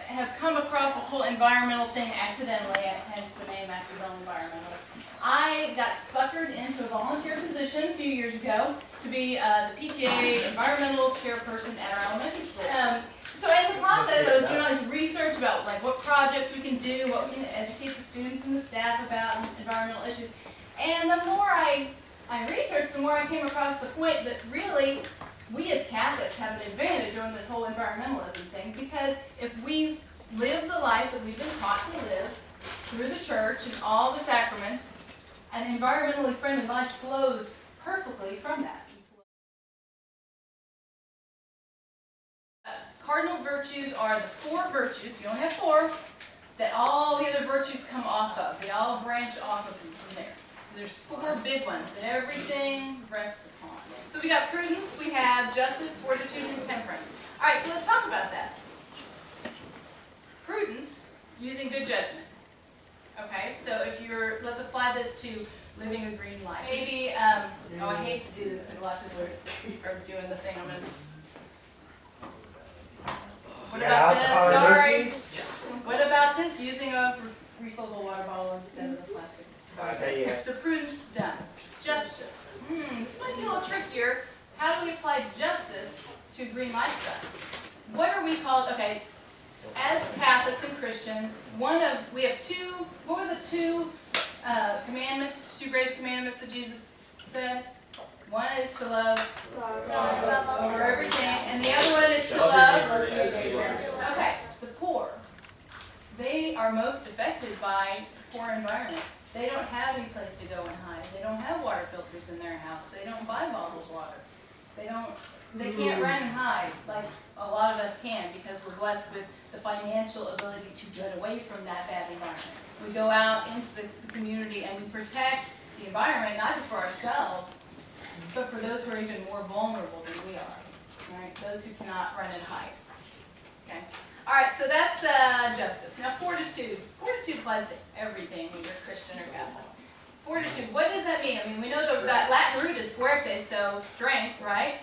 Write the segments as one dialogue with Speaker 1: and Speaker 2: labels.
Speaker 1: have come across this whole environmental thing accidentally, hence the name Accidental Environmentalist. I got suckered into a volunteer position a few years ago to be the PTA environmental chairperson at our elementary school. So in the process, I was doing all this research about like what projects we can do, what we can educate the students and the staff about environmental issues. And the more I researched, the more I came across the point that really we as Catholics have an advantage on this whole environmentalism thing, because if we live the life that we've been taught to live through the church and all the sacraments, an environmentally friendly life flows perfectly from that. Cardinal virtues are the 4 virtues, you only have 4, that all the other virtues come off of. They all branch off of from there. So there's 4 big ones that everything rests upon. So we got prudence, we have justice, fortitude, and temperance. All right, so let's talk about that. Prudence, using good judgment. Okay, so if you're, let's apply this to living a green life. Maybe, oh, I hate to do this because a lot of people are doing the thing. I'm going to. What about this? Sorry. What about this? Using a refillable water bottle instead of the plastic. Sorry. Okay, yeah. So prudence done. Justice. This might be a little trickier. How do we apply justice to green lifestyle? What are we called? Okay. As Catholics and Christians, we have 2, what were the 2 commandments, 2 greatest commandments that Jesus said? One is to love over everything, and the other one is to love. Okay, the poor. They are most affected by poor environment. They don't have any place to go and hide. They don't have water filters in their house. They don't buy bottled water. They can't run and hide like a lot of us can, because we're blessed with the financial ability to get away from that bad environment. We go out into the community and we protect the environment, not just for ourselves, but for those who are even more vulnerable than we are. Right? Those who cannot run and hide. Okay. All right. So that's justice. Now fortitude. Fortitude applies to everything when you're Christian or Catholic. Fortitude. What does that mean? I mean, we know that Latin root is fuerte, so strength, right?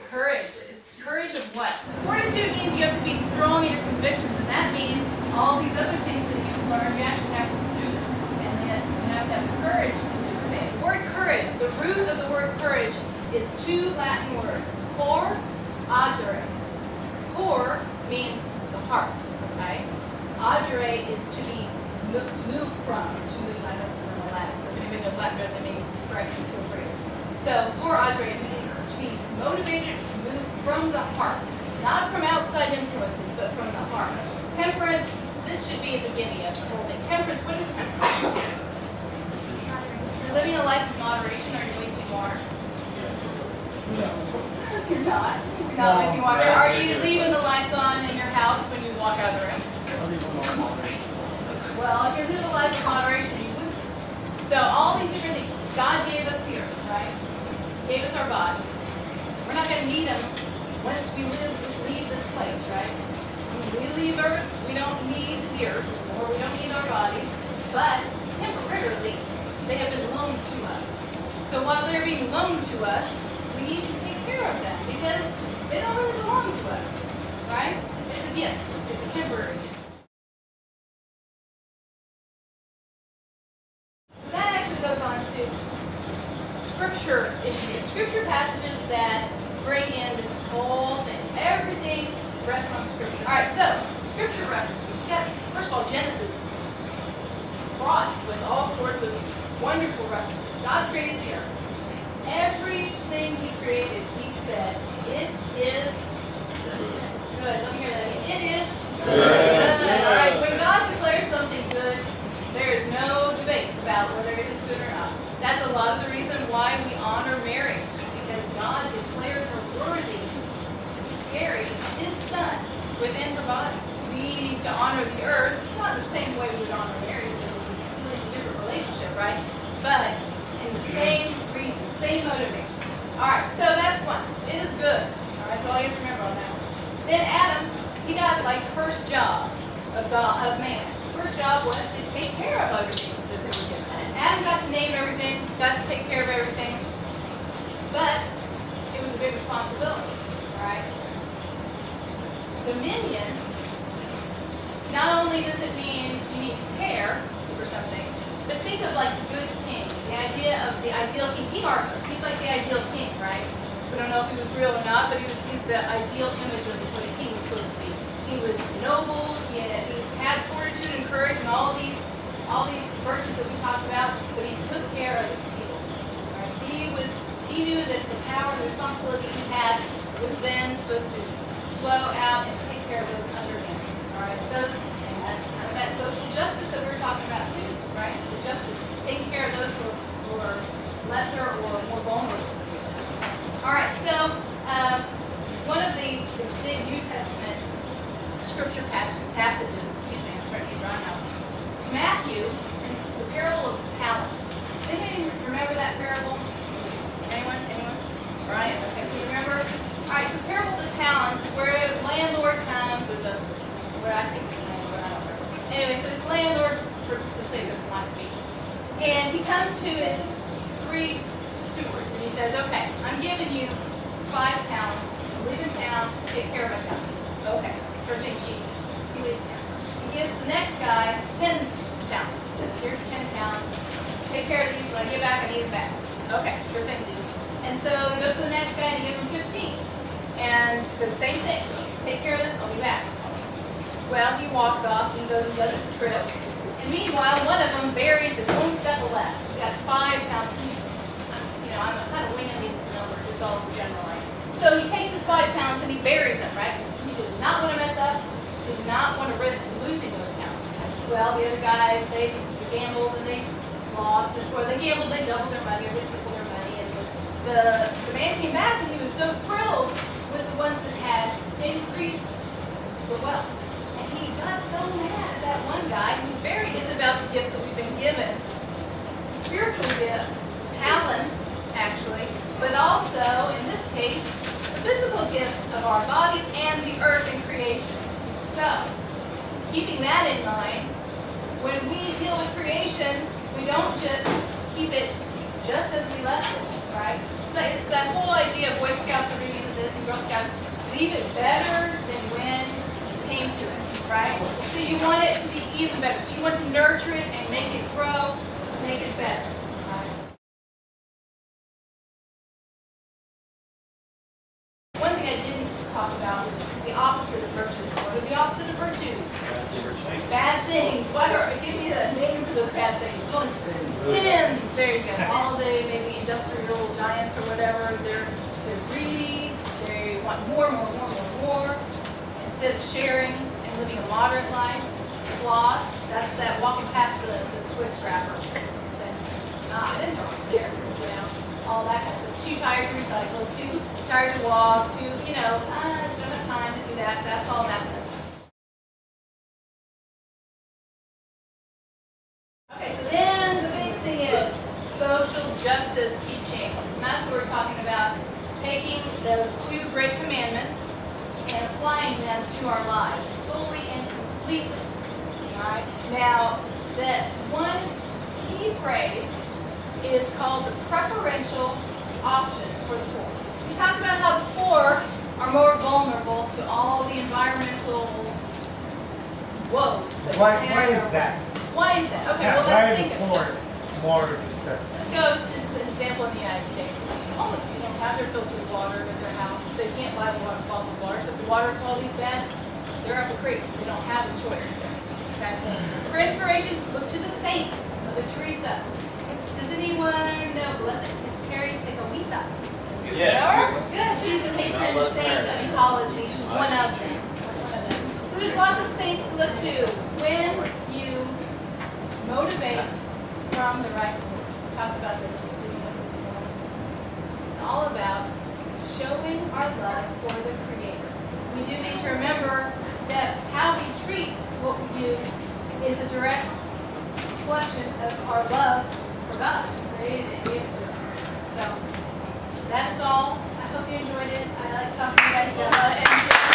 Speaker 1: Courage. It's courage of what? Fortitude means you have to be strong in your convictions, and that means all these other things that you learn, you actually have to do them. And then you have to have the courage to do it. The word courage, the root of the word courage is 2 Latin words. Cor, agere. Cor means the heart, okay? Agere is to be moved from, I don't remember Latin, so if anybody knows Latin better than me, correct me, feel free. So, cor agere means to be motivated to move from the heart, not from outside influences, but from the heart. Temperance, this should be the gimme of the whole thing. Temperance, what is temperance? You're living a life of moderation. Are you wasting water? No. You're not. You're not wasting water. Are you leaving the lights on in your house when you walk out of the room? Well, if you're living a life of moderation, you wouldn't. So all these different things. God gave us the earth, right? Gave us our bodies. We're not going to need them once we leave this place, right? When we leave Earth, we don't need the earth, or we don't need our bodies, but temporarily, they have been loaned to us. So while they're being loaned to us, we need to take care of them, because they don't really belong to us, right? It's a gift. It's a temporary gift. So that actually goes on to scripture issues, scripture passages that bring in this whole thing. Everything rests on scripture. All right, so scripture references. First of all, Genesis, fraught with all sorts of wonderful references. God created the earth. Everything He created, He said, it is good. Let me hear that again. It is good. All right, when God declares something good, there is no debate about whether it is good or not. That's a lot of the reason why we honor Mary, because God declared her worthy to carry His Son within her body. We need to honor the earth, not the same way we would honor Mary, because it was a completely different relationship, right? But in the same reason, same motivation. All right, so that's one. It is good. All right, that's all you have to remember on that one. Then Adam, he got like the first job of man. The first job was to take care of everything that they were given. Adam got to name everything, got to take care of everything, but it was a big responsibility, all right? Dominion only does it mean you need to care for something, but think of like the good king, the idea of the ideal king. King Arthur, he's like the ideal king, right? We don't know if he was real or not, but he's the ideal image of what a king was supposed to be. He was noble, he had fortitude and courage and all these virtues that we talked about, but he took care of his people. Right? He knew that the power and the responsibility he had was then supposed to flow out and take care of those under him. All right, and that's kind of that social justice that we were talking about too, right? The justice, taking care of those who are lesser or more vulnerable. All right, so one of the big New Testament scripture passages, excuse me, I'm trying to get drawn out, Matthew, and it's the parable of the talents. Does anybody remember that parable? Anyone? Brian? Okay, so you remember? All right, so the parable of the talents is where a landlord comes with I think it's the landlord, I don't remember. Anyway, so this landlord, for the sake of my speech, and he comes to his 3 stewards, and he says, okay, I'm giving you 5 talents, live in town, take care of my talents. Okay, everything cheap. He leaves town. He gives the next guy 10 talents. He says, here's your 10 talents. Take care of these. When I get back, I need them back. Okay, sure thing, dude. And so he goes to the next guy and he gives him 15. And says, same thing. Take care of this, I'll be back. Well, he walks off, he goes and does his trip. And meanwhile, one of them buries his own double less. He's got 5 talents. I'm kind of winging these numbers. It's all generalized. So he takes his 5 talents and he buries them, right? Because he did not want to mess up. Did not want to risk losing those talents. Well, the other guys, they gambled and they lost. Or they gambled, they doubled their money, or they tripled their money. And the man came back and he was so thrilled with the ones that had increased the wealth. And he got so mad at that one guy who buried it. It's about the gifts that we've been given. Spiritual gifts, talents, actually, but also, in this case, the physical gifts of our bodies and the earth and creation. So, keeping that in mind, when we deal with creation, we don't just keep it just as we left it, right? So it's that whole idea of Boy Scouts are reading into this and Girl Scouts, leave it better than when you came to it, right? So you want it to be even better. So you want to nurture it and make it grow, make it better. One thing I didn't talk about is the opposite of virtues. What are the opposite of virtues? Bad things. Give me the name for those bad things. Sins. There you go. All the maybe industrial giants or whatever. They're greedy. They want more. Instead of sharing and living a moderate life. Sloth. That's that walking past the Twix wrapper. I didn't know there. All that kind of stuff. Too tired to recycle. Too tired to walk. Don't have time to do that. That's all that kind of stuff. Okay, so then the big thing is social justice teachings. And that's what we're talking about. Taking those 2 great commandments and applying them to our lives fully and completely. Alright? Now, the one key phrase is called the preferential option for the poor. We talked about how the poor are more vulnerable to all the environmental woes.
Speaker 2: Why is that?
Speaker 1: Why is that? Okay,
Speaker 2: Yeah,
Speaker 1: well,
Speaker 2: why
Speaker 1: let's
Speaker 2: are
Speaker 1: think
Speaker 2: the
Speaker 1: of
Speaker 2: poor
Speaker 1: it.
Speaker 2: more successful?
Speaker 1: Let's go to just an example in the United States. Almost people have their filtered water at their house. They can't buy the bottled water. So if the water quality is bad, they're up the creek. They don't have a choice there. Okay? For inspiration, look to the saints. Mother Teresa. Does anyone know Blessed Terry Tecoita?
Speaker 3: Yes.
Speaker 1: Good. She's a patron saint of ecology. She's one of them. So there's lots of saints to look to when you motivate from the right source. We talked about this. It's all about showing our love for the Creator. We do need to remember that how we treat what we use is a direct reflection of our love for God, created and gave to us. So that is all. I hope you enjoyed it. I like talking to you guys about it.